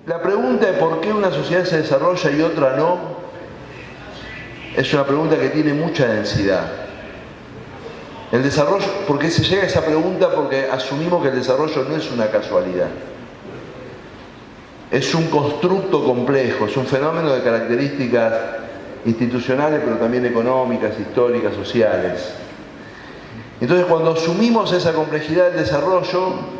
La pregunta de por qué una sociedad se desarrolla y otra no, es una pregunta que tiene mucha densidad. El desarrollo, ¿por qué se llega a esa pregunta? Porque asumimos que el desarrollo no es una casualidad. Es un constructo complejo, es un fenómeno de características institucionales, pero también económicas, históricas, sociales. Entonces, cuando asumimos esa complejidad del desarrollo,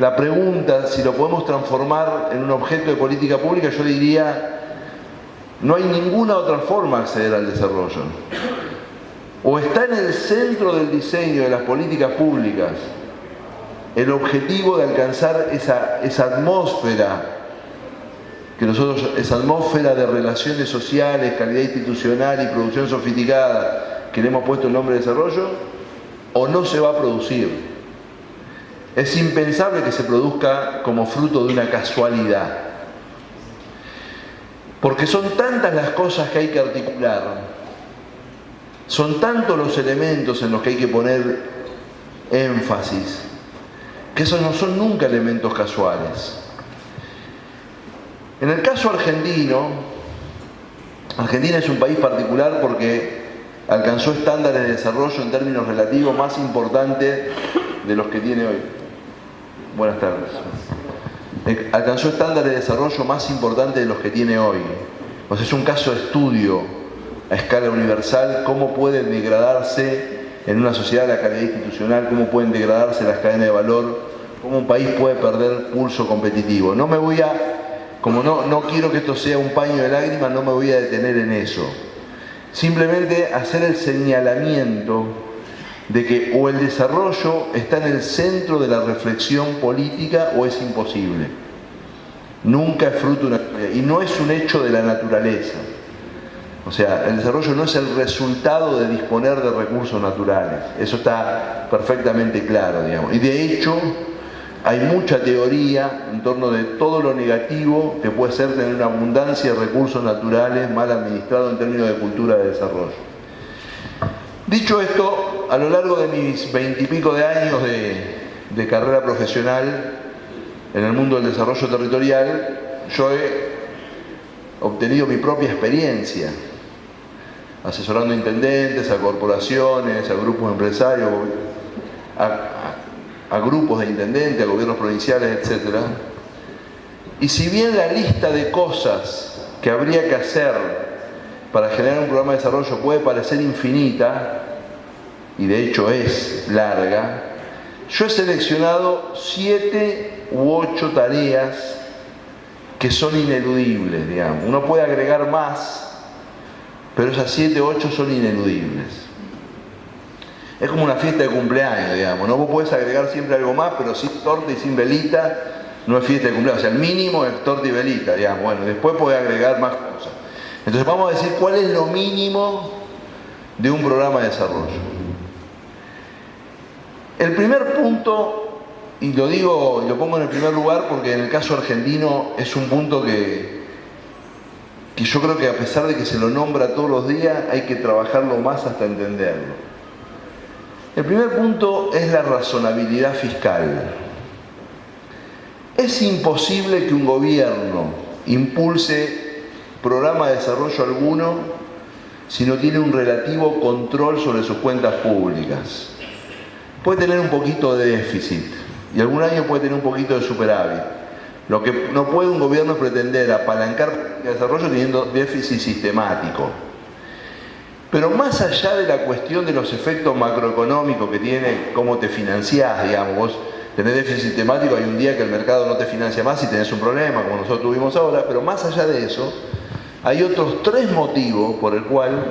la pregunta, si lo podemos transformar en un objeto de política pública, yo diría, no hay ninguna otra forma de acceder al desarrollo. O está en el centro del diseño de las políticas públicas el objetivo de alcanzar esa atmósfera, que nosotros, esa atmósfera de relaciones sociales, calidad institucional y producción sofisticada, que le hemos puesto el nombre de desarrollo, o no se va a producir. Es impensable que se produzca como fruto de una casualidad. Porque son tantas las cosas que hay que articular, son tantos los elementos en los que hay que poner énfasis, que esos no son nunca elementos casuales. En el caso argentino, Argentina es un país particular porque alcanzó estándares de desarrollo en términos relativos más importantes de los que tiene hoy. Buenas tardes. Alcanzó estándares de desarrollo más importantes de los que tiene hoy. O sea, es un caso de estudio a escala universal cómo pueden degradarse en una sociedad la calidad institucional, cómo pueden degradarse las cadenas de valor, cómo un país puede perder pulso competitivo. No me voy a, como no quiero que esto sea un paño de lágrimas, no me voy a detener en eso. Simplemente hacer el señalamiento de que o el desarrollo está en el centro de la reflexión política o es imposible. Nunca es fruto de una... y no es un hecho de la naturaleza. O sea, el desarrollo no es el resultado de disponer de recursos naturales. Eso está perfectamente claro, digamos. Y de hecho, hay mucha teoría en torno de todo lo negativo que puede ser tener una abundancia de recursos naturales mal administrados en términos de cultura de desarrollo. Dicho esto, a lo largo de mis 20 y pico de años de carrera profesional en el mundo del desarrollo territorial, yo he obtenido mi propia experiencia, asesorando a intendentes, a corporaciones, a grupos empresarios, a grupos de intendentes, a gobiernos provinciales, etc. Y si bien la lista de cosas que habría que hacer para generar un programa de desarrollo puede parecer infinita, y de hecho es larga, yo he seleccionado 7 u 8 tareas que son ineludibles, digamos. Uno puede agregar más, pero esas 7 o 8 son ineludibles. Es como una fiesta de cumpleaños, digamos, ¿no? Vos podés agregar siempre algo más, pero sin torta y sin velita no es fiesta de cumpleaños. O sea, el mínimo es torta y velita, digamos. Bueno, después podés agregar más cosas. Entonces vamos a decir cuál es lo mínimo de un programa de desarrollo. El primer punto, y lo digo, lo pongo en el primer lugar porque en el caso argentino es un punto que yo creo que a pesar de que se lo nombra todos los días, hay que trabajarlo más hasta entenderlo. El primer punto es la razonabilidad fiscal. Es imposible que un gobierno impulse programa de desarrollo alguno si no tiene un relativo control sobre sus cuentas públicas. Puede tener un poquito de déficit y algún año puede tener un poquito de superávit. Lo que no puede un gobierno es pretender apalancar el desarrollo teniendo déficit sistemático. Pero más allá de la cuestión de los efectos macroeconómicos que tiene, cómo te financiás, digamos, vos tenés déficit sistemático, hay un día que el mercado no te financia más y tenés un problema, como nosotros tuvimos ahora, pero más allá de eso, hay otros 3 motivos por el cual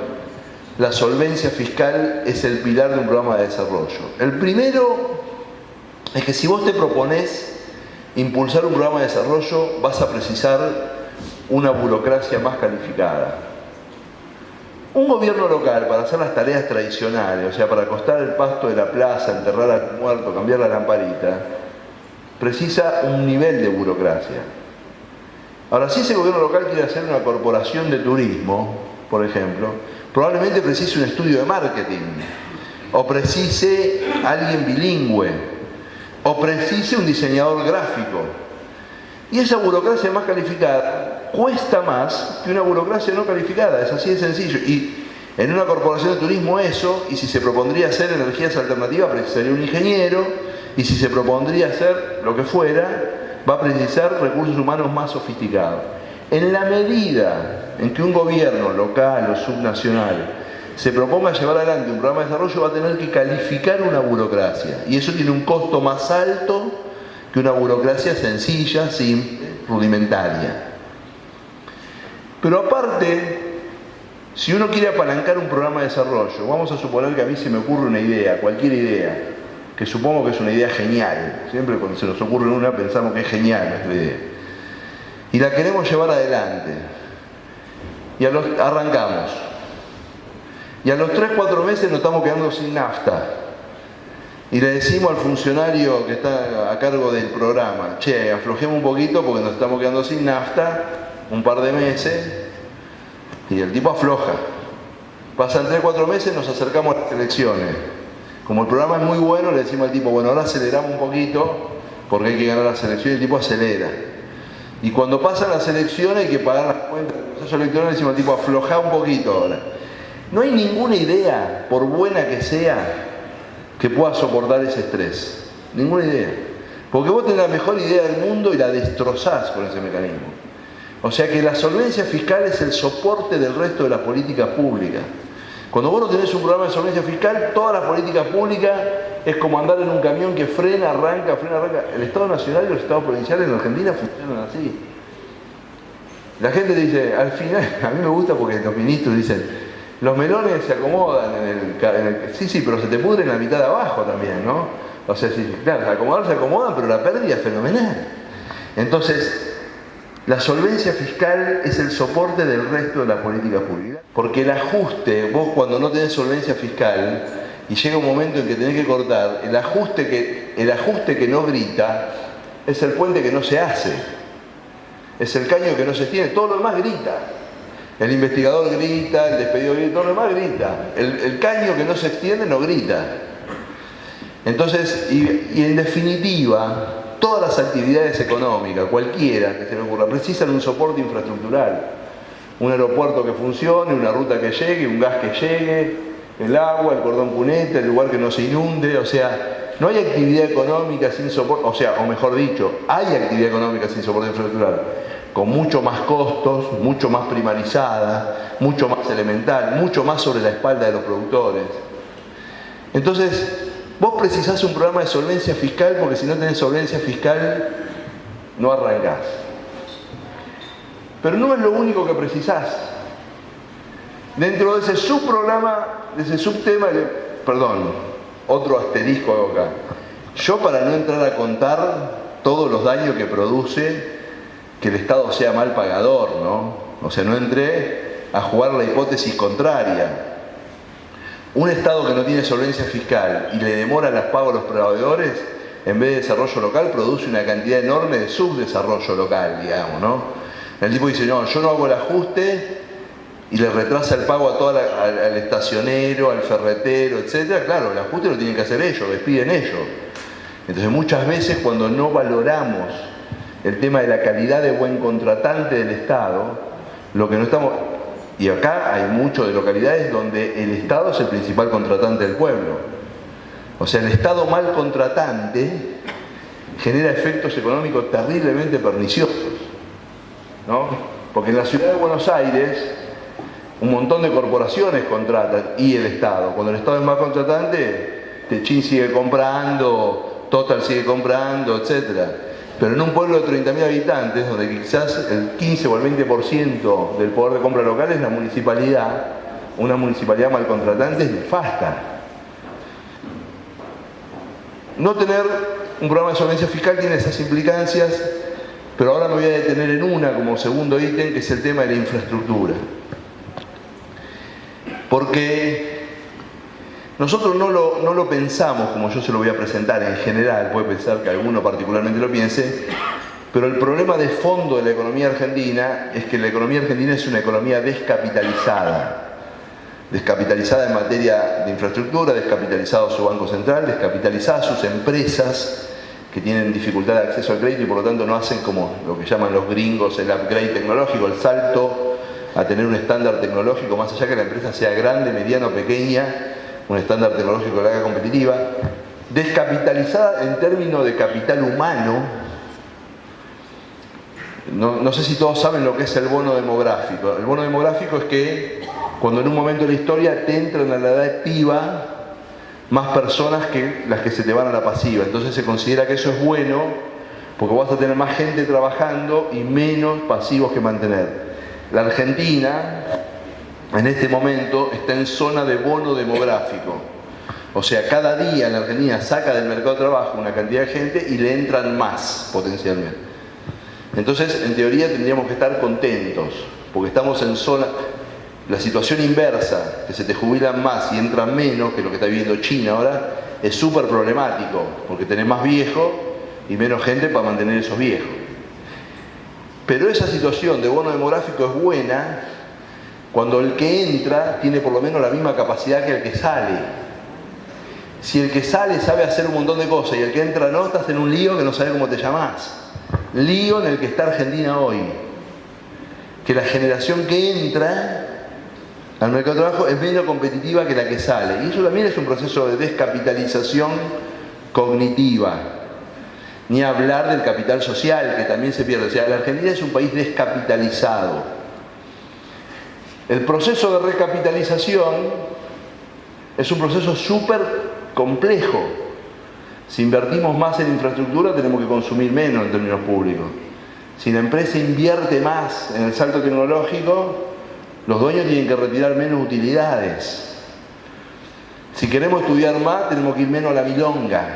la solvencia fiscal es el pilar de un programa de desarrollo. El primero es que si vos te proponés impulsar un programa de desarrollo, vas a precisar una burocracia más calificada. Un gobierno local, para hacer las tareas tradicionales, o sea, para acostar el pasto de la plaza, enterrar al muerto, cambiar la lamparita, precisa un nivel de burocracia. Ahora, si ese gobierno local quiere hacer una corporación de turismo, por ejemplo, probablemente precise un estudio de marketing, o precise alguien bilingüe, o precise un diseñador gráfico. Y esa burocracia más calificada cuesta más que una burocracia no calificada, es así de sencillo. Y en una corporación de turismo eso, y si se propondría hacer energías alternativas, precisaría un ingeniero, y si se propondría hacer lo que fuera, va a precisar recursos humanos más sofisticados. En la medida en que un gobierno local o subnacional se proponga llevar adelante un programa de desarrollo, va a tener que calificar una burocracia, y eso tiene un costo más alto que una burocracia sencilla, simple, rudimentaria. Pero aparte, si uno quiere apalancar un programa de desarrollo, vamos a suponer que a mí se me ocurre una idea, cualquier idea, que supongo que es una idea genial, siempre cuando se nos ocurre una pensamos que es genial nuestra idea, y la queremos llevar adelante, y arrancamos, y a los 3-4 meses nos estamos quedando sin nafta, y le decimos al funcionario que está a cargo del programa, che, aflojemos un poquito porque nos estamos quedando sin nafta un par de meses, y el tipo afloja. Pasan 3-4 meses, nos acercamos a las elecciones. Como el programa es muy bueno, le decimos al tipo, bueno, ahora aceleramos un poquito porque hay que ganar las elecciones, y el tipo acelera. Y cuando pasan las elecciones hay que pagar las cuentas del proceso electoral, le decimos al tipo, aflojá un poquito ahora. No hay ninguna idea, por buena que sea, que pueda soportar ese estrés. Ninguna idea. Porque vos tenés la mejor idea del mundo y la destrozás con ese mecanismo. O sea que la solvencia fiscal es el soporte del resto de las políticas públicas. Cuando vos no tenés un programa de solvencia fiscal, todas las políticas públicas es como andar en un camión que frena, arranca. El Estado Nacional y los Estados provinciales en Argentina funcionan así. La gente dice, al final, a mí me gusta porque los ministros dicen, los melones se acomodan sí, pero se te pudren la mitad de abajo también, ¿no? O sea, sí, claro, acomodar se acomodan, pero la pérdida es fenomenal. Entonces, la solvencia fiscal es el soporte del resto de la política pública. Porque el ajuste, vos cuando no tenés solvencia fiscal y llega un momento en que tenés que cortar, el ajuste que no grita es el puente que no se hace, es el caño que no se extiende, todo lo demás grita. El investigador grita, el despedido grita, todo lo demás grita. El caño que no se extiende no grita. Entonces, y en definitiva, todas las actividades económicas, cualquiera que se me ocurra, precisan un soporte infraestructural. Un aeropuerto que funcione, una ruta que llegue, un gas que llegue, el agua, el cordón cuneta, el lugar que no se inunde. O sea, no hay actividad económica sin soporte, o mejor dicho, hay actividad económica sin soporte infraestructural, con mucho más costos, mucho más primarizada, mucho más elemental, mucho más sobre la espalda de los productores. Entonces, vos precisás un programa de solvencia fiscal porque si no tenés solvencia fiscal, no arrancás. Pero no es lo único que precisás. Dentro de ese subprograma, de ese subtema, otro asterisco hago acá. Yo, para no entrar a contar todos los daños que produce que el Estado sea mal pagador, ¿no? O sea, no entré a jugar la hipótesis contraria. Un Estado que no tiene solvencia fiscal y le demora los pagos a los proveedores, en vez de desarrollo local, produce una cantidad enorme de subdesarrollo local, digamos, ¿no? El tipo dice, no, yo no hago el ajuste y le retrasa el pago a al estacionero, al ferretero, etc. Claro, el ajuste lo tienen que hacer ellos, despiden ellos. Entonces muchas veces cuando no valoramos el tema de la calidad de buen contratante del Estado, lo que no estamos... Y acá hay mucho de localidades donde el Estado es el principal contratante del pueblo. O sea, el Estado mal contratante genera efectos económicos terriblemente perniciosos, ¿no? Porque en la ciudad de Buenos Aires un montón de corporaciones contratan y el Estado. Cuando el Estado es más contratante, Techín sigue comprando, Total sigue comprando, etc. Pero en un pueblo de 30.000 habitantes, donde quizás el 15 o el 20% del poder de compra local es la municipalidad, una municipalidad mal contratante es nefasta. No tener un programa de solvencia fiscal tiene esas implicancias, pero ahora me voy a detener en una como segundo ítem, que es el tema de la infraestructura. Porque nosotros no lo pensamos como yo se lo voy a presentar en general, puede pensar que alguno particularmente lo piense, pero el problema de fondo de la economía argentina es que la economía argentina es una economía descapitalizada. Descapitalizada en materia de infraestructura, descapitalizado su Banco Central, descapitalizadas sus empresas que tienen dificultad de acceso al crédito y por lo tanto no hacen como lo que llaman los gringos el upgrade tecnológico, el salto a tener un estándar tecnológico, más allá que la empresa sea grande, mediana o pequeña, un estándar tecnológico que la haga competitiva. Descapitalizada en términos de capital humano. No sé si todos saben lo que es el bono demográfico. El bono demográfico es que cuando en un momento de la historia te entran a la edad activa más personas que las que se te van a la pasiva. Entonces se considera que eso es bueno porque vas a tener más gente trabajando y menos pasivos que mantener. La Argentina en este momento está en zona de bono demográfico. O sea, cada día la Argentina saca del mercado de trabajo una cantidad de gente y le entran más potencialmente. Entonces, en teoría tendríamos que estar contentos, porque estamos en zona... La situación inversa, que se te jubilan más y entran menos, que lo que está viviendo China ahora, es súper problemático, porque tenés más viejos y menos gente para mantener esos viejos. Pero esa situación de bono demográfico es buena cuando el que entra tiene por lo menos la misma capacidad que el que sale. Si el que sale sabe hacer un montón de cosas y el que entra no, estás en un lío que no sabes cómo te llamás. Lío en el que está Argentina hoy. Que la generación que entra al mercado de trabajo es menos competitiva que la que sale. Y eso también es un proceso de descapitalización cognitiva. Ni hablar del capital social, que también se pierde. O sea, la Argentina es un país descapitalizado. El proceso de recapitalización es un proceso súper complejo. Si invertimos más en infraestructura, tenemos que consumir menos en términos públicos. Si la empresa invierte más en el salto tecnológico, los dueños tienen que retirar menos utilidades. Si queremos estudiar más, tenemos que ir menos a la milonga.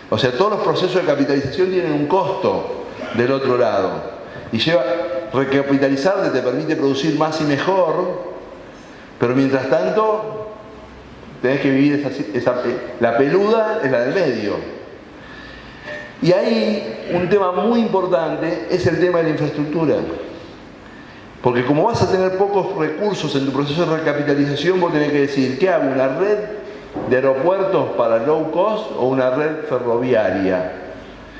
O sea, todos los procesos de capitalización tienen un costo del otro lado. Y recapitalizarte te permite producir más y mejor, pero mientras tanto tenés que vivir la peluda es la del medio. Y ahí un tema muy importante es el tema de la infraestructura. Porque como vas a tener pocos recursos en tu proceso de recapitalización, vos tenés que decir, ¿qué hago? ¿Una red de aeropuertos para low cost o una red ferroviaria?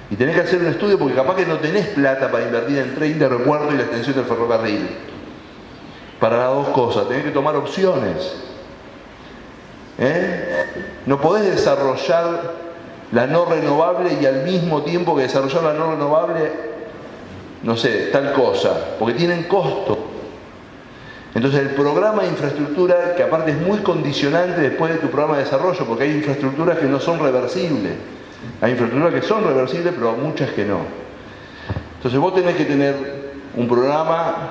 Y tenés que hacer un estudio porque capaz que no tenés plata para invertir en tren de aeropuerto y la extensión del ferrocarril. Para las dos cosas, tenés que tomar opciones. No podés desarrollar la no renovable y al mismo tiempo que desarrollar la no renovable, no sé, tal cosa, porque tienen costo. Entonces el programa de infraestructura, que aparte es muy condicionante después de tu programa de desarrollo, porque hay infraestructuras que no son reversibles. Hay infraestructuras que son reversibles, pero muchas que no. Entonces vos tenés que tener un programa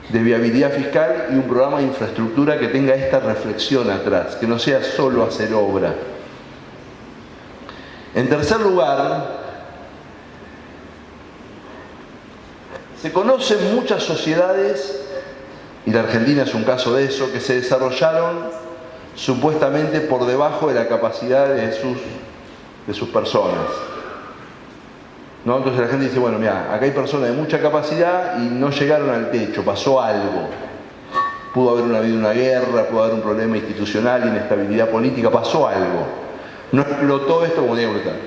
de viabilidad fiscal y un programa de infraestructura que tenga esta reflexión atrás, que no sea solo hacer obra. En tercer lugar, se conocen muchas sociedades, y la Argentina es un caso de eso, que se desarrollaron supuestamente por debajo de la capacidad de sus personas. ¿No? Entonces la gente dice, bueno, mira, acá hay personas de mucha capacidad y no llegaron al techo, pasó algo. Pudo haber habido una guerra, pudo haber un problema institucional, inestabilidad política, pasó algo. No explotó esto como tenía que explotar.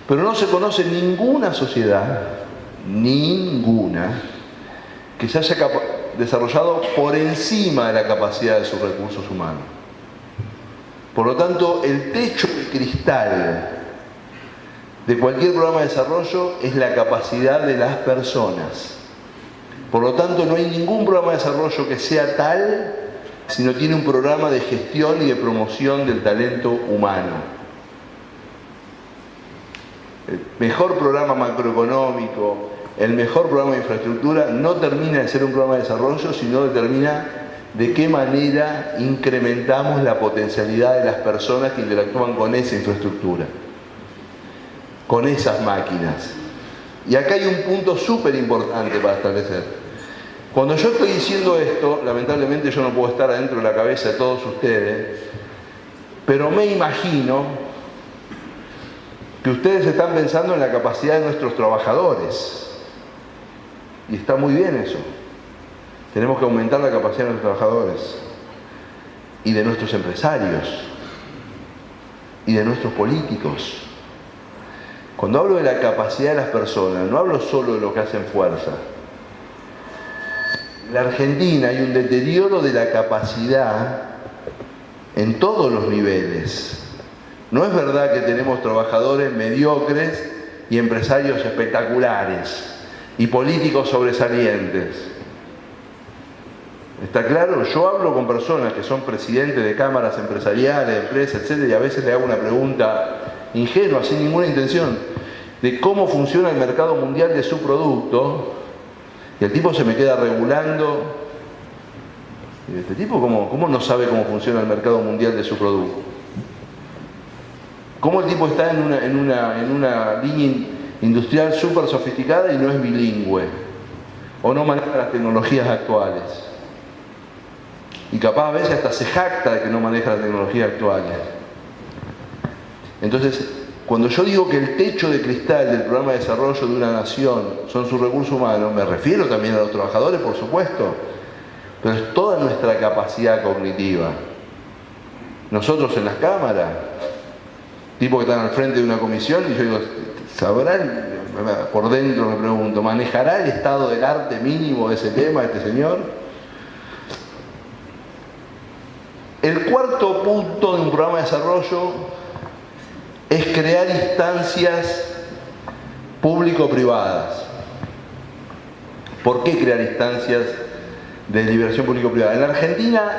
Pero no se conoce ninguna sociedad, ninguna, que se haya desarrollado por encima de la capacidad de sus recursos humanos. Por lo tanto, el techo de cristal de cualquier programa de desarrollo es la capacidad de las personas. Por lo tanto, no hay ningún programa de desarrollo que sea tal si no tiene un programa de gestión y de promoción del talento humano. El mejor programa macroeconómico, el mejor programa de infraestructura no termina de ser un programa de desarrollo, sino determina de qué manera incrementamos la potencialidad de las personas que interactúan con esa infraestructura, con esas máquinas. Y acá hay un punto súper importante para establecer. Cuando yo estoy diciendo esto, lamentablemente yo no puedo estar adentro de la cabeza de todos ustedes, pero me imagino que ustedes están pensando en la capacidad de nuestros trabajadores. Y está muy bien eso. Tenemos que aumentar la capacidad de nuestros trabajadores y de nuestros empresarios y de nuestros políticos. Cuando hablo de la capacidad de las personas, no hablo solo de lo que hacen fuerza. En la Argentina hay un deterioro de la capacidad en todos los niveles. No es verdad que tenemos trabajadores mediocres y empresarios espectaculares y políticos sobresalientes. ¿Está claro? Yo hablo con personas que son presidentes de cámaras empresariales, de empresas, etc., y a veces le hago una pregunta ingenua, sin ninguna intención, de cómo funciona el mercado mundial de su producto, y el tipo se me queda regulando. Y este tipo, ¿cómo no sabe cómo funciona el mercado mundial de su producto? ¿Cómo el tipo está en una línea industrial súper sofisticada y no es bilingüe? O no maneja las tecnologías actuales. Y capaz a veces hasta se jacta de que no maneja las tecnologías actuales. Entonces, cuando yo digo que el techo de cristal del programa de desarrollo de una nación son sus recursos humanos, me refiero también a los trabajadores, por supuesto, pero es toda nuestra capacidad cognitiva. Nosotros en las cámaras, tipos que están al frente de una comisión, y yo digo, ¿sabrán? Por dentro me pregunto, ¿manejará el estado del arte mínimo de ese tema este señor? El cuarto punto de un programa de desarrollo es crear instancias público-privadas. ¿Por qué crear instancias de deliberación público-privada? En la Argentina,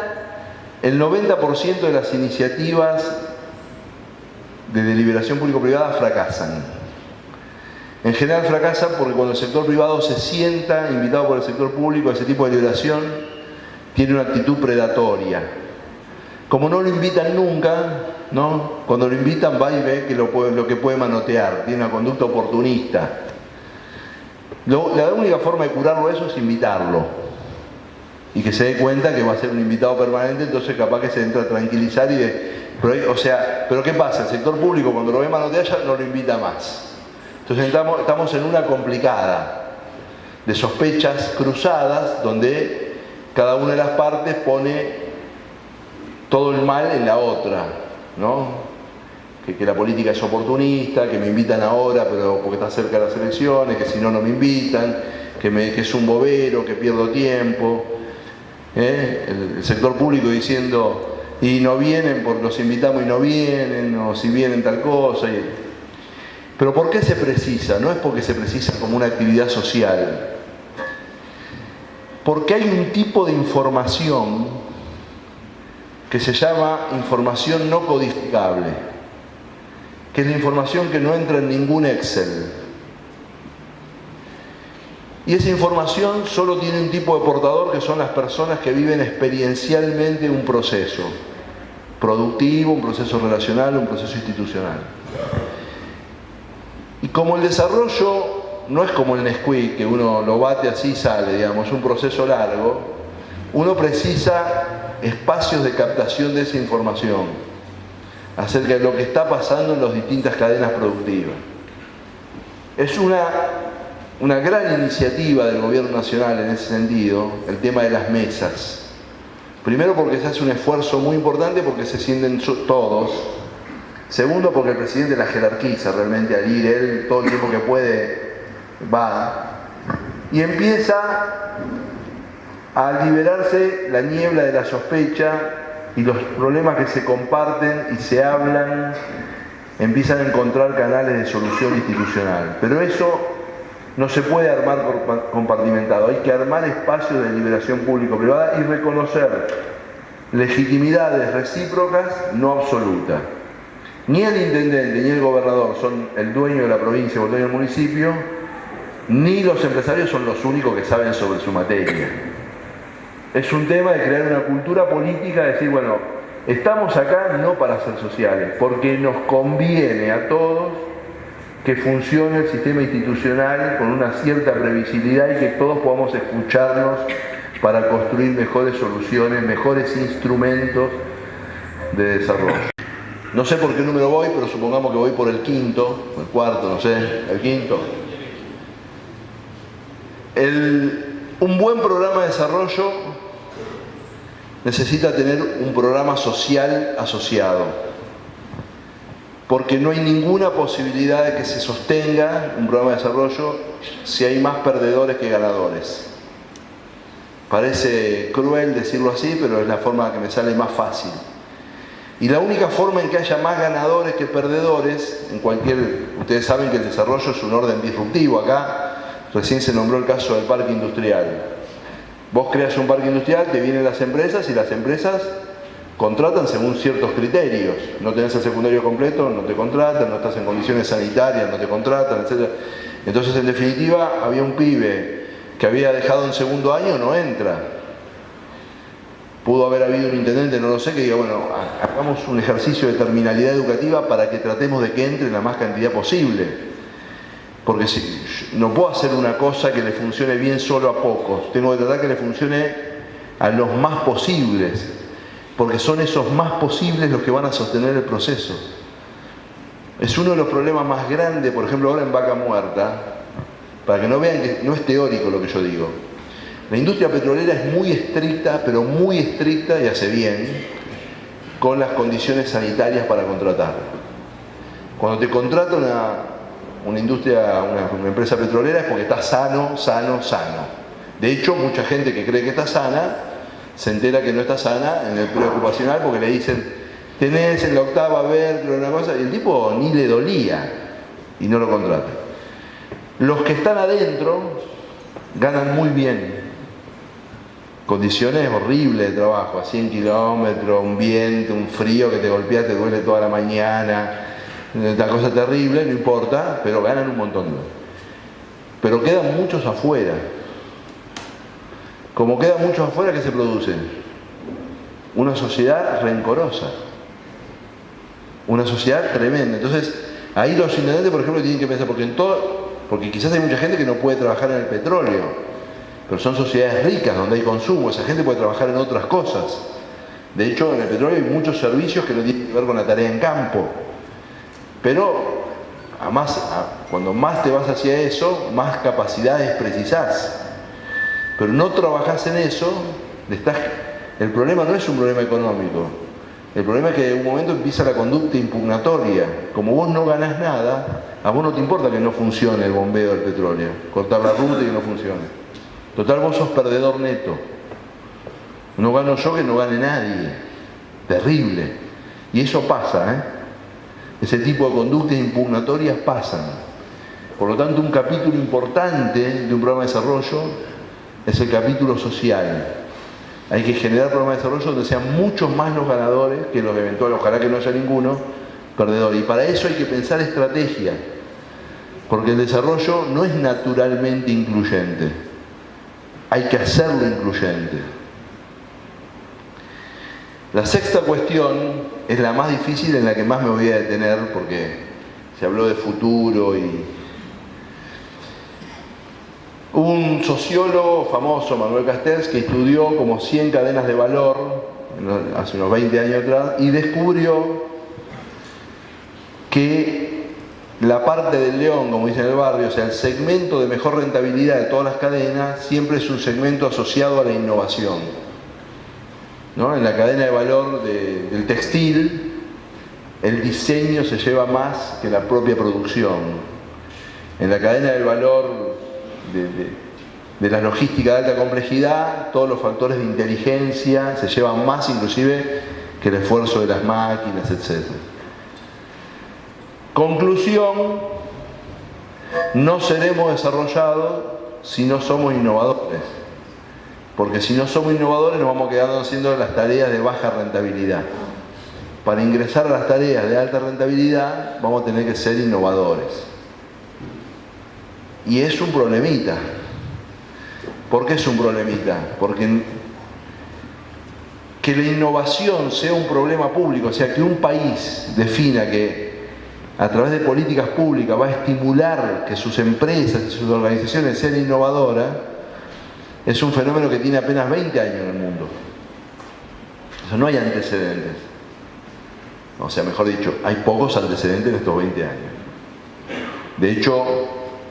el 90% de las iniciativas de deliberación público-privada fracasan. En general fracasan porque cuando el sector privado se sienta, invitado por el sector público a ese tipo de deliberación, tiene una actitud predatoria. Como no lo invitan nunca, ¿no? Cuando lo invitan va y ve que lo que puede manotear, tiene una conducta oportunista. La única forma de curarlo eso es invitarlo. Y que se dé cuenta que va a ser un invitado permanente, entonces capaz que se entra a tranquilizar y pero ¿qué pasa? El sector público cuando lo ve manotear ya no lo invita más. Entonces estamos en una complicada de sospechas cruzadas donde cada una de las partes pone todo el mal en la otra, ¿no? Que la política es oportunista, que me invitan ahora pero porque está cerca de las elecciones, que si no, no me invitan, que es un bobero, que pierdo tiempo. El sector público diciendo, y no vienen porque los invitamos y no vienen, o si vienen tal cosa. Pero ¿por qué se precisa? No es porque se precisa como una actividad social. Porque hay un tipo de información que se llama información no codificable, que es la información que no entra en ningún Excel. Y esa información solo tiene un tipo de portador, que son las personas que viven experiencialmente un proceso productivo, un proceso relacional, un proceso institucional. Y como el desarrollo no es como el Nesquik, que uno lo bate así y sale, digamos, es un proceso largo, uno precisa espacios de captación de esa información acerca de lo que está pasando en las distintas cadenas productivas. Es una gran iniciativa del gobierno nacional en ese sentido, el tema de las mesas. Primero porque se hace un esfuerzo muy importante porque se sienten todos. Segundo porque el presidente la jerarquiza realmente al ir, él todo el tiempo que puede va. Y empieza a liberarse la niebla de la sospecha y los problemas que se comparten y se hablan, empiezan a encontrar canales de solución institucional. Pero eso no se puede armar compartimentado, hay que armar espacios de deliberación público-privada y reconocer legitimidades recíprocas no absolutas. Ni el intendente ni el gobernador son el dueño de la provincia o el dueño del municipio, ni los empresarios son los únicos que saben sobre su materia. Es un tema de crear una cultura política, de decir, bueno, estamos acá no para ser sociales, porque nos conviene a todos que funcione el sistema institucional con una cierta previsibilidad y que todos podamos escucharnos para construir mejores soluciones, mejores instrumentos de desarrollo. No sé por qué número voy, pero supongamos que voy por el quinto, el cuarto, no sé, el quinto. Un buen programa de desarrollo necesita tener un programa social asociado. porque no hay ninguna posibilidad de que se sostenga un programa de desarrollo si hay más perdedores que ganadores. Parece cruel decirlo así, pero es la forma que me sale más fácil. Y la única forma en que haya más ganadores que perdedores, ustedes saben que el desarrollo es un orden disruptivo. Acá recién se nombró el caso del parque industrial. Vos creas un parque industrial, te vienen las empresas y las empresas contratan según ciertos criterios. No tenés el secundario completo, no te contratan, no estás en condiciones sanitarias, no te contratan, etc. Entonces, en definitiva, había un pibe que había dejado en segundo año, no entra. Pudo haber habido un intendente, no lo sé, que diga, bueno, hagamos un ejercicio de terminalidad educativa para que tratemos de que entre la más cantidad posible. Porque si, no puedo hacer una cosa que le funcione bien solo a pocos, tengo que tratar que le funcione a los más posibles, porque son esos más posibles los que van a sostener el proceso. Es uno de los problemas más grandes, por ejemplo, ahora en Vaca Muerta, para que no vean que no es teórico lo que yo digo. La industria petrolera es muy estricta, pero muy estricta, y hace bien, con las condiciones sanitarias para contratar. Cuando te contrata una industria, una empresa petrolera, es porque está sano. De hecho, mucha gente que cree que está sana, se entera que no está sana en el preocupacional porque le dicen, tenés en la octava vértebra una cosa, y el tipo ni le dolía y no lo contrata. Los que están adentro ganan muy bien. Condiciones horribles de trabajo, a 100 kilómetros, un viento, un frío que te golpea, te duele toda la mañana, una cosa terrible, no importa, pero ganan un montón. Pero quedan muchos afuera. Como quedan muchos afuera, ¿qué se produce? Una sociedad rencorosa. Una sociedad tremenda. Entonces, ahí los intendentes, por ejemplo, tienen que pensar, porque quizás hay mucha gente que no puede trabajar en el petróleo, pero son sociedades ricas donde hay consumo, esa gente puede trabajar en otras cosas. De hecho, en el petróleo hay muchos servicios que no tienen que ver con la tarea en campo. Pero, cuando más te vas hacia eso, más capacidades precisás. Pero no trabajás en eso, el problema no es un problema económico. El problema es que en un momento empieza la conducta impugnatoria. Como vos no ganás nada, a vos no te importa que no funcione el bombeo del petróleo, cortar la ruta y que no funcione. Total, vos sos perdedor neto. No gano yo, que no gane nadie. Terrible. Y eso pasa, ¿eh? Ese tipo de conductas impugnatorias pasan. Por lo tanto, un capítulo importante de un programa de desarrollo es el capítulo social. Hay que generar programas de desarrollo donde sean muchos más los ganadores que los eventuales, ojalá que no haya ninguno, perdedor. Y para eso hay que pensar estrategia, porque el desarrollo no es naturalmente incluyente, hay que hacerlo incluyente. La sexta cuestión es la más difícil, en la que más me voy a detener, porque se habló de futuro y... Un sociólogo famoso, Manuel Castells, que estudió como 100 cadenas de valor hace unos 20 años atrás y descubrió que la parte del león, como dice en el barrio, o sea, el segmento de mejor rentabilidad de todas las cadenas, siempre es un segmento asociado a la innovación, ¿no? En la cadena de valor del textil, el diseño se lleva más que la propia producción. En la cadena del valor de la logística de alta complejidad, todos los factores de inteligencia se llevan más inclusive que el esfuerzo de las máquinas, etc. Conclusión: no seremos desarrollados si no somos innovadores, porque si no somos innovadores nos vamos quedando haciendo las tareas de baja rentabilidad. Para ingresar a las tareas de alta rentabilidad vamos a tener que ser innovadores. Y es un problemita. ¿Por qué es un problemita? Porque que la innovación sea un problema público, o sea, que un país defina que a través de políticas públicas va a estimular que sus empresas y sus organizaciones sean innovadoras, es un fenómeno que tiene apenas 20 años en el mundo. O sea, no hay antecedentes. O sea, mejor dicho, hay pocos antecedentes en estos 20 años. De hecho,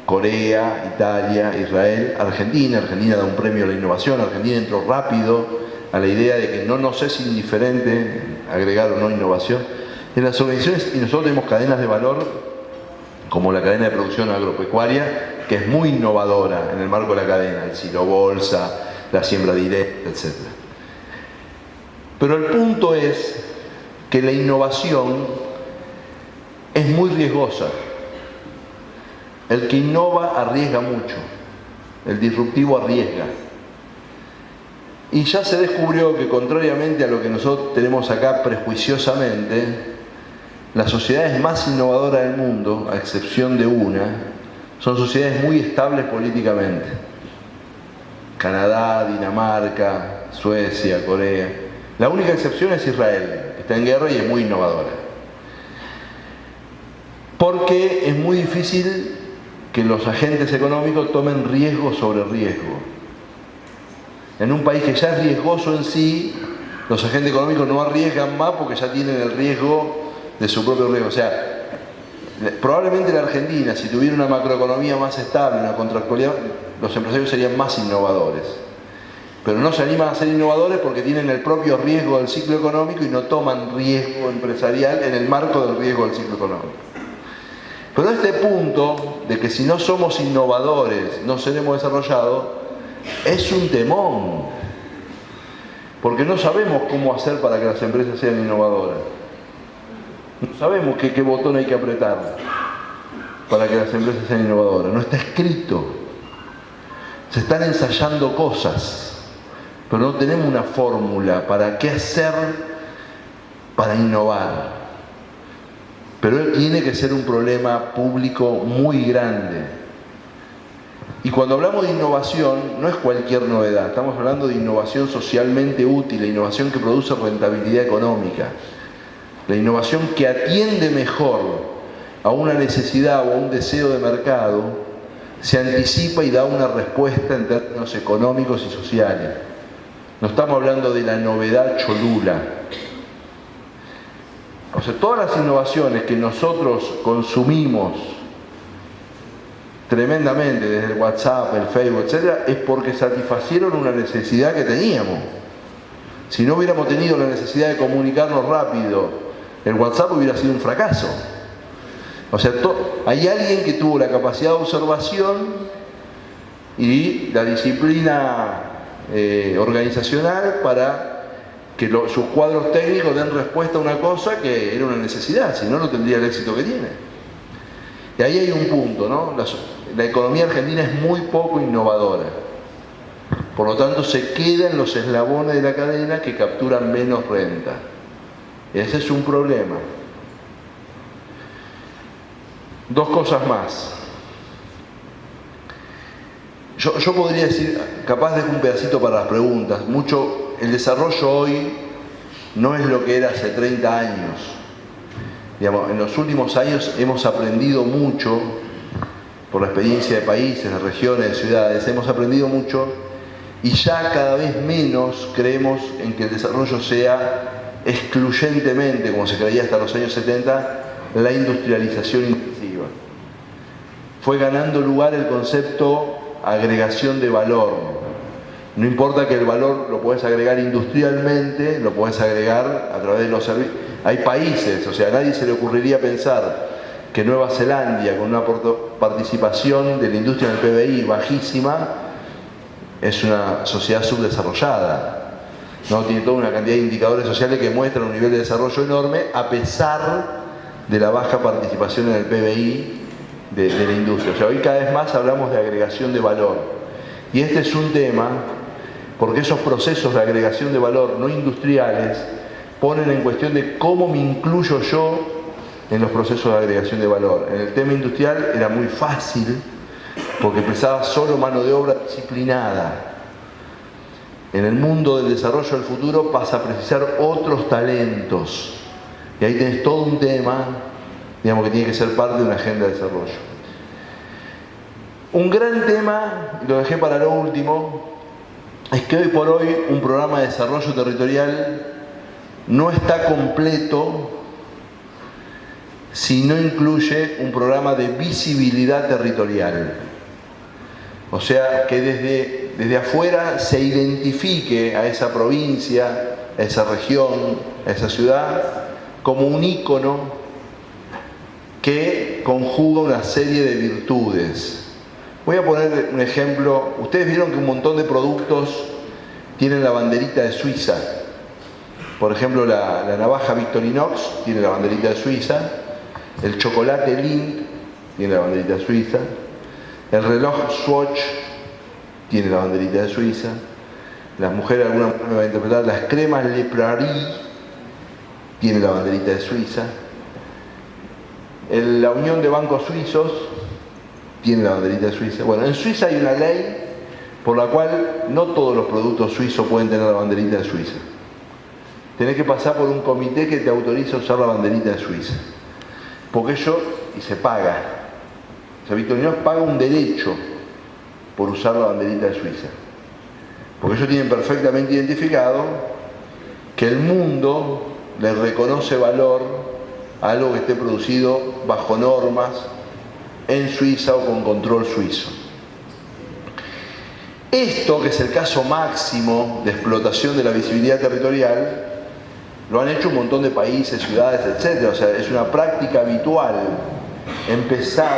Corea, Italia, Israel, Argentina da un premio a la innovación. Argentina entró rápido a la idea de que no nos es indiferente agregar o no innovación. En las organizaciones, y nosotros tenemos cadenas de valor, como la cadena de producción agropecuaria, que es muy innovadora en el marco de la cadena, el silo bolsa, la siembra directa, etc. Pero el punto es que la innovación es muy riesgosa. El que innova arriesga mucho, el disruptivo arriesga. Y ya se descubrió que, contrariamente a lo que nosotros tenemos acá prejuiciosamente, las sociedades más innovadoras del mundo, a excepción de una, son sociedades muy estables políticamente. Canadá, Dinamarca, Suecia, Corea. La única excepción es Israel, que está en guerra y es muy innovadora. Porque es muy difícil que los agentes económicos tomen riesgo sobre riesgo. En un país que ya es riesgoso en sí, los agentes económicos no arriesgan más porque ya tienen el riesgo de su propio riesgo. O sea, probablemente la Argentina, si tuviera una macroeconomía más estable, una contractualidad, los empresarios serían más innovadores. Pero no se animan a ser innovadores porque tienen el propio riesgo del ciclo económico y no toman riesgo empresarial en el marco del riesgo del ciclo económico. Pero este punto de que si no somos innovadores no seremos desarrollados es un temón, porque no sabemos cómo hacer para que las empresas sean innovadoras. No sabemos qué botón hay que apretar para que las empresas sean innovadoras. No está escrito. Se están ensayando cosas, pero no tenemos una fórmula para qué hacer para innovar. Pero tiene que ser un problema público muy grande. Y cuando hablamos de innovación, no es cualquier novedad. Estamos hablando de innovación socialmente útil, la innovación que produce rentabilidad económica. La innovación que atiende mejor a una necesidad o a un deseo de mercado, se anticipa y da una respuesta en términos económicos y sociales. No estamos hablando de la novedad cholula. O sea, todas las innovaciones que nosotros consumimos tremendamente desde el WhatsApp, el Facebook, etc., es porque satisfacieron una necesidad que teníamos. Si no hubiéramos tenido la necesidad de comunicarnos rápido, el WhatsApp hubiera sido un fracaso. O sea, hay alguien que tuvo la capacidad de observación y la disciplina organizacional para que sus cuadros técnicos den respuesta a una cosa que era una necesidad, si no, no tendría el éxito que tiene. Y ahí hay un punto, ¿no? La economía argentina es muy poco innovadora. Por lo tanto, se queda en los eslabones de la cadena que capturan menos renta. Ese es un problema. Dos cosas más. Yo podría decir, capaz dejo un pedacito para las preguntas. El desarrollo hoy no es lo que era hace 30 años. Digamos, en los últimos años hemos aprendido mucho, por la experiencia de países, de regiones, de ciudades, hemos aprendido mucho y ya cada vez menos creemos en que el desarrollo sea excluyentemente, como se creía hasta los años 70, la industrialización intensiva. Fue ganando lugar el concepto agregación de valor. No importa que el valor lo podés agregar industrialmente, lo podés agregar a través de los servicios. Hay países, o sea, a nadie se le ocurriría pensar que Nueva Zelanda, con una participación de la industria en el PBI bajísima, es una sociedad subdesarrollada. ¿No? Tiene toda una cantidad de indicadores sociales que muestran un nivel de desarrollo enorme, a pesar de la baja participación en el PBI de la industria. O sea, hoy cada vez más hablamos de agregación de valor. Y este es un tema, porque esos procesos de agregación de valor no industriales ponen en cuestión de cómo me incluyo yo en los procesos de agregación de valor. En el tema industrial era muy fácil, porque empezaba solo mano de obra disciplinada. En el mundo del desarrollo del futuro pasa a precisar otros talentos. Y ahí tenés todo un tema, digamos, que tiene que ser parte de una agenda de desarrollo. Un gran tema, y lo dejé para lo último, es que hoy por hoy un programa de desarrollo territorial no está completo si no incluye un programa de visibilidad territorial. O sea, que desde afuera se identifique a esa provincia, a esa región, a esa ciudad, como un ícono que conjuga una serie de virtudes. Voy a poner un ejemplo. Ustedes vieron que un montón de productos tienen la banderita de Suiza. Por ejemplo, la navaja Victorinox tiene la banderita de Suiza, el chocolate Lindt tiene la banderita de Suiza, el reloj Swatch tiene la banderita de Suiza, las mujeres, alguna mujer me va a interpretar, las cremas Le Prairie tiene la banderita de Suiza, la Unión de Bancos Suizos tiene la banderita de Suiza. Bueno, en Suiza hay una ley por la cual no todos los productos suizos pueden tener la banderita de Suiza. Tenés que pasar por un comité que te autoriza a usar la banderita de Suiza. Porque y se paga. O sea, Victorinox paga un derecho por usar la banderita de Suiza. Porque ellos tienen perfectamente identificado que el mundo le reconoce valor a algo que esté producido bajo normas en Suiza o con control suizo. Esto, que es el caso máximo de explotación de la visibilidad territorial, lo han hecho un montón de países, ciudades, etc. O sea, es una práctica habitual empezar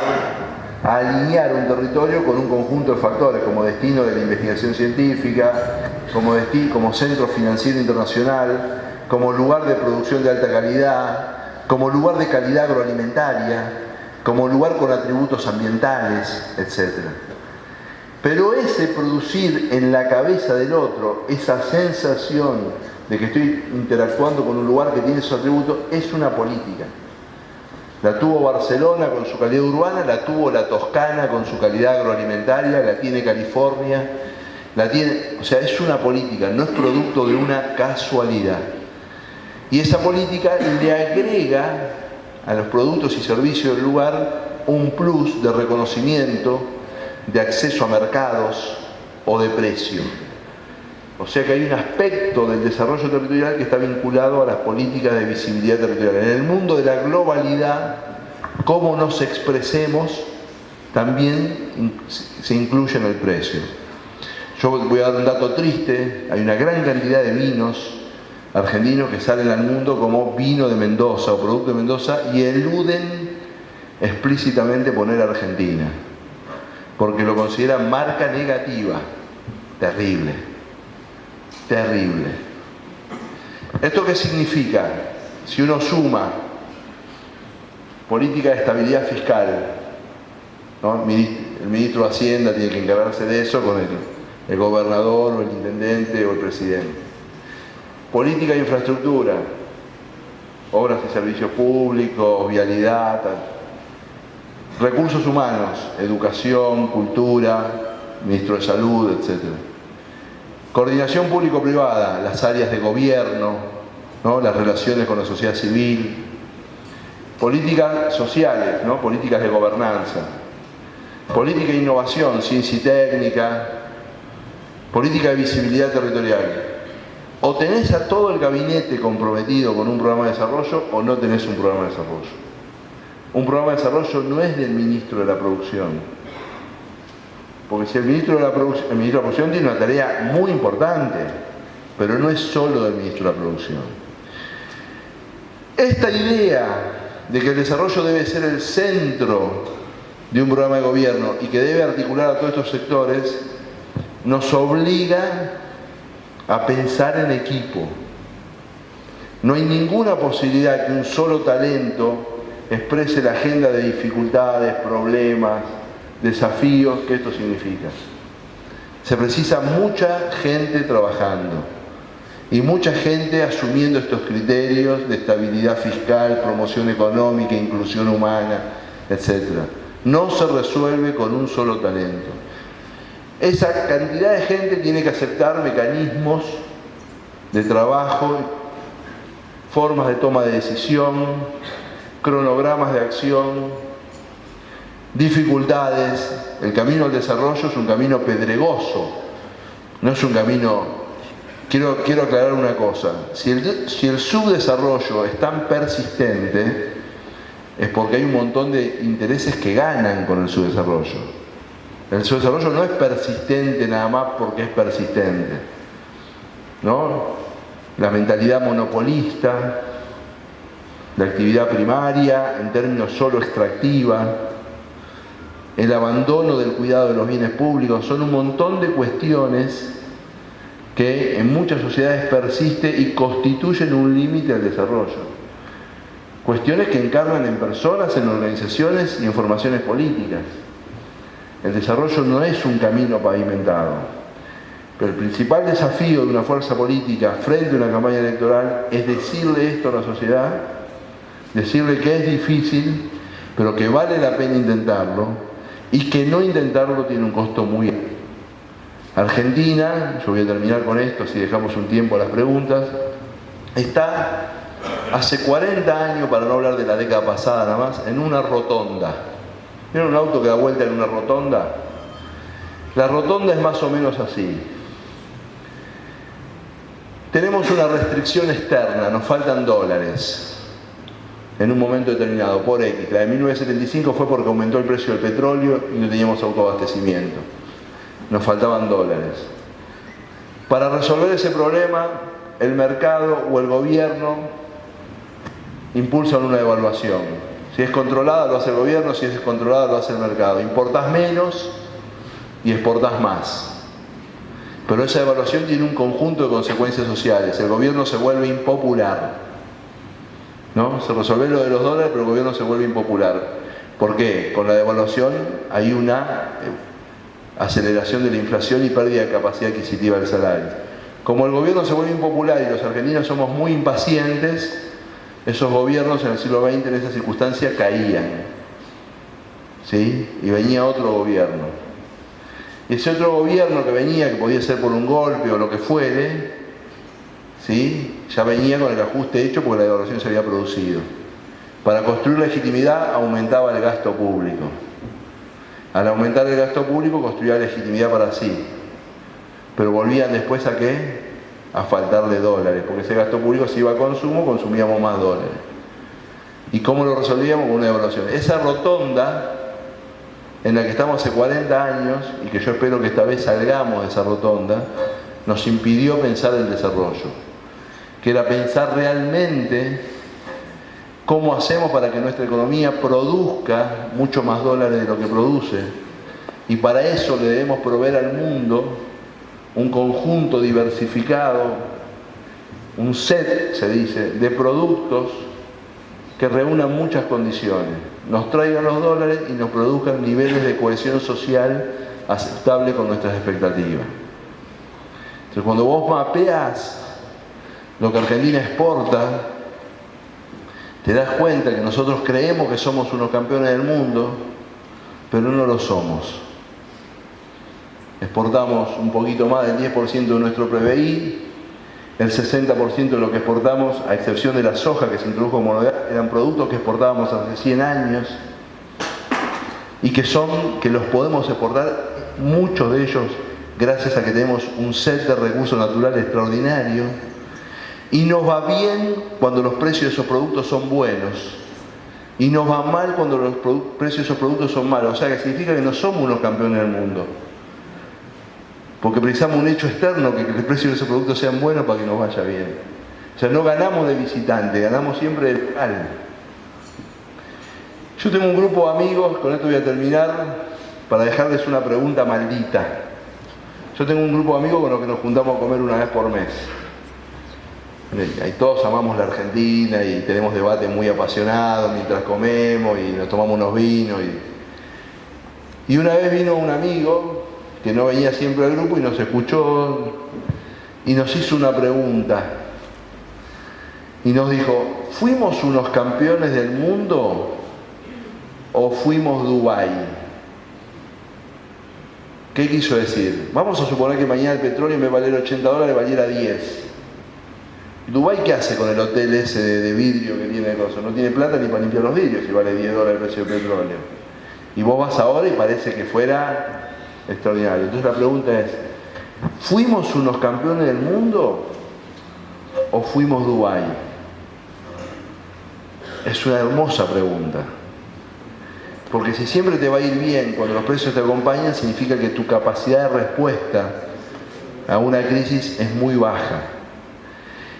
a alinear un territorio con un conjunto de factores, como destino de la investigación científica, como centro financiero internacional, como lugar de producción de alta calidad, como lugar de calidad agroalimentaria, como lugar con atributos ambientales, etc. Pero ese producir en la cabeza del otro, esa sensación de que estoy interactuando con un lugar que tiene esos atributos, es una política. La tuvo Barcelona con su calidad urbana, la tuvo la Toscana con su calidad agroalimentaria, la tiene California, o sea, es una política, no es producto de una casualidad. Y esa política le agrega a los productos y servicios del lugar un plus de reconocimiento, de acceso a mercados o de precio. O sea que hay un aspecto del desarrollo territorial que está vinculado a las políticas de visibilidad territorial. En el mundo de la globalidad, cómo nos expresemos también se incluye en el precio. Yo voy a dar un dato triste: hay una gran cantidad de vinos argentinos que salen al mundo como vino de Mendoza o producto de Mendoza y eluden explícitamente poner Argentina, porque lo consideran marca negativa. Terrible. Terrible. ¿Esto qué significa? Si uno suma política de estabilidad fiscal, ¿no? El ministro de Hacienda tiene que encargarse de eso con el gobernador o el intendente o el presidente. Política de infraestructura, obras y servicios públicos, vialidad, tal. Recursos humanos, educación, cultura, ministro de salud, etc. Coordinación público-privada, las áreas de gobierno, ¿no? Las relaciones con la sociedad civil. Políticas sociales, ¿no? Políticas de gobernanza. Política de innovación, ciencia y técnica. Política de visibilidad territorial. O tenés a todo el gabinete comprometido con un programa de desarrollo o no tenés un programa de desarrollo. Un programa de desarrollo no es del ministro de la producción. Porque si el ministro de la producción tiene una tarea muy importante, pero no es solo del ministro de la producción. Esta idea de que el desarrollo debe ser el centro de un programa de gobierno y que debe articular a todos estos sectores, nos obliga a pensar en equipo. No hay ninguna posibilidad que un solo talento exprese la agenda de dificultades, problemas, desafíos que esto significa. Se precisa mucha gente trabajando y mucha gente asumiendo estos criterios de estabilidad fiscal, promoción económica, inclusión humana, etc. No se resuelve con un solo talento. Esa cantidad de gente tiene que aceptar mecanismos de trabajo, formas de toma de decisión, cronogramas de acción, dificultades. El camino al desarrollo es un camino pedregoso, no es un camino... Quiero aclarar una cosa: si el subdesarrollo es tan persistente, es porque hay un montón de intereses que ganan con el subdesarrollo. El subdesarrollo no es persistente nada más porque es persistente, ¿no? La mentalidad monopolista, la actividad primaria en términos solo extractiva, el abandono del cuidado de los bienes públicos, son un montón de cuestiones que en muchas sociedades persiste y constituyen un límite al desarrollo. Cuestiones que encarnan en personas, en organizaciones y en formaciones políticas. El desarrollo no es un camino pavimentado, pero el principal desafío de una fuerza política frente a una campaña electoral es decirle esto a la sociedad, decirle que es difícil, pero que vale la pena intentarlo y que no intentarlo tiene un costo muy alto. Argentina, yo voy a terminar con esto, si dejamos un tiempo a las preguntas, está hace 40 años, para no hablar de la década pasada nada más, en una rotonda. ¿Vieron un auto que da vuelta en una rotonda? La rotonda es más o menos así. Tenemos una restricción externa, nos faltan dólares en un momento determinado, por X. La de 1975 fue porque aumentó el precio del petróleo y no teníamos autoabastecimiento. Nos faltaban dólares. Para resolver ese problema, el mercado o el gobierno impulsan una devaluación. Si es controlada lo hace el gobierno, si es descontrolada lo hace el mercado. Importás menos y exportás más. Pero esa devaluación tiene un conjunto de consecuencias sociales. El gobierno se vuelve impopular, ¿no? Se resuelve lo de los dólares, pero el gobierno se vuelve impopular. ¿Por qué? Con la devaluación hay una aceleración de la inflación y pérdida de capacidad adquisitiva del salario. Como el gobierno se vuelve impopular y los argentinos somos muy impacientes, esos gobiernos en el siglo XX en esa circunstancia caían, ¿sí? Y venía otro gobierno. Y ese otro gobierno que venía, que podía ser por un golpe o lo que fuere, ¿sí? Ya venía con el ajuste hecho porque la devaluación se había producido. Para construir legitimidad aumentaba el gasto público. Al aumentar el gasto público construía legitimidad para sí. Pero volvían después ¿a qué? A faltarle dólares, porque ese gasto público se iba a consumo, consumíamos más dólares. ¿Y cómo lo resolvíamos? Con una devaluación. Esa rotonda en la que estamos hace 40 años, y que yo espero que esta vez salgamos de esa rotonda, nos impidió pensar el desarrollo, que era pensar realmente cómo hacemos para que nuestra economía produzca mucho más dólares de lo que produce, y para eso le debemos proveer al mundo un conjunto diversificado, un set, se dice, de productos que reúnan muchas condiciones, nos traigan los dólares y nos produzcan niveles de cohesión social aceptables con nuestras expectativas. Entonces, cuando vos mapeás lo que Argentina exporta, te das cuenta que nosotros creemos que somos unos campeones del mundo, pero no lo somos. Exportamos un poquito más del 10% de nuestro PBI, el 60% de lo que exportamos, a excepción de la soja que se introdujo como novedad, eran productos que exportábamos hace 100 años y que los podemos exportar, muchos de ellos, gracias a que tenemos un set de recursos naturales extraordinario, y nos va bien cuando los precios de esos productos son buenos y nos va mal cuando los precios de esos productos son malos. O sea, que significa que no somos unos campeones del mundo, porque precisamos un hecho externo, que el precio de esos productos sean buenos para que nos vaya bien. O sea, no ganamos de visitante, ganamos siempre de local. Yo tengo un grupo de amigos, con esto voy a terminar, para dejarles una pregunta maldita. Yo tengo un grupo de amigos con los que nos juntamos a comer una vez por mes. Y todos amamos la Argentina y tenemos debates muy apasionados mientras comemos y nos tomamos unos vinos. Y una vez vino un amigo que no venía siempre al grupo y nos escuchó y nos hizo una pregunta. Y nos dijo, ¿fuimos unos campeones del mundo o fuimos Dubái? ¿Qué quiso decir? Vamos a suponer que mañana el petróleo en vez de valer $80 valiera 10. ¿Dubái qué hace con el hotel ese de vidrio que tiene de cosas? No tiene plata ni para limpiar los vidrios si vale $10 el precio del petróleo. Y vos vas ahora y parece que fuera extraordinario. Entonces la pregunta es, ¿fuimos unos campeones del mundo o fuimos Dubái? Es una hermosa pregunta. Porque si siempre te va a ir bien cuando los precios te acompañan, significa que tu capacidad de respuesta a una crisis es muy baja.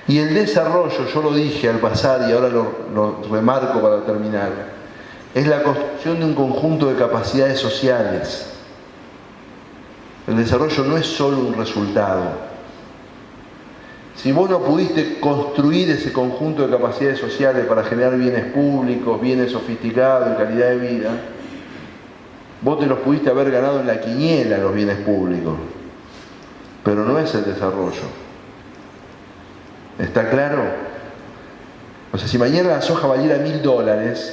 Y el desarrollo, yo lo dije al pasar y ahora lo remarco para terminar, es la construcción de un conjunto de capacidades sociales. El desarrollo no es solo un resultado. Si vos no pudiste construir ese conjunto de capacidades sociales para generar bienes públicos, bienes sofisticados y calidad de vida, vos te los pudiste haber ganado en la quiniela, los bienes públicos. Pero no es el desarrollo. ¿Está claro? O sea, si mañana la soja valiera $1000,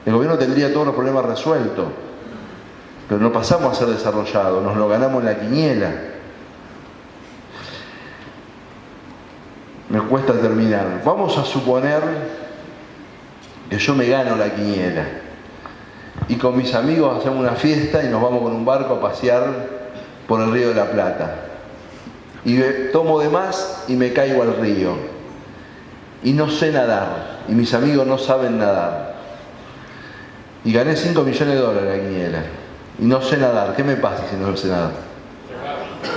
el gobierno tendría todos los problemas resueltos. Pero no pasamos a ser desarrollados, nos lo ganamos en la quiniela. Me cuesta terminar. Vamos a suponer que yo me gano la quiniela y con mis amigos hacemos una fiesta y nos vamos con un barco a pasear por el Río de la Plata. Y tomo de más y me caigo al río. Y no sé nadar. Y mis amigos no saben nadar. Y gané $5 millones en la quiniela. Y no sé nadar. ¿Qué me pasa si no sé nadar?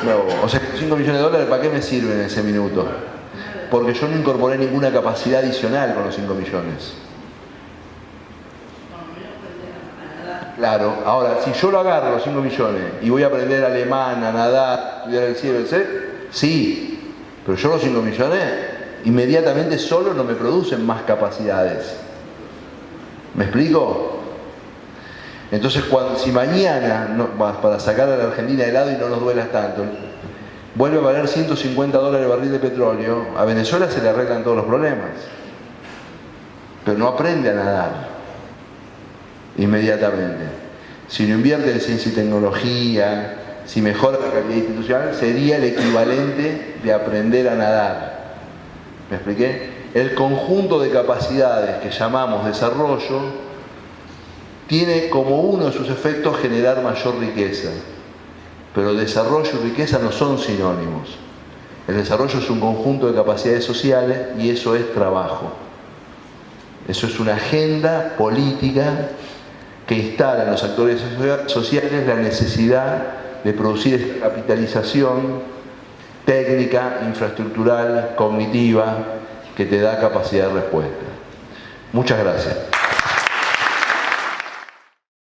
No. O sea, $5 millones, ¿para qué me sirven en ese minuto? Porque yo no incorporé ninguna capacidad adicional con los 5 millones. Claro, ahora, si yo lo agarro los 5 millones y voy a aprender alemán, a nadar, estudiar el cielo, etc., sí, pero yo los 5 millones inmediatamente solo no me producen más capacidades. ¿Me explico? Entonces, si mañana, para sacar a la Argentina de lado y no nos duela tanto, vuelve a valer $150 el barril de petróleo, a Venezuela se le arreglan todos los problemas. Pero no aprende a nadar inmediatamente. Si no invierte en ciencia y tecnología, si mejora la calidad institucional, sería el equivalente de aprender a nadar. ¿Me expliqué? El conjunto de capacidades que llamamos desarrollo tiene como uno de sus efectos generar mayor riqueza. Pero desarrollo y riqueza no son sinónimos. El desarrollo es un conjunto de capacidades sociales y eso es trabajo. Eso es una agenda política que instala en los actores sociales la necesidad de producir esta capitalización técnica, infraestructural, cognitiva, que te da capacidad de respuesta. Muchas gracias.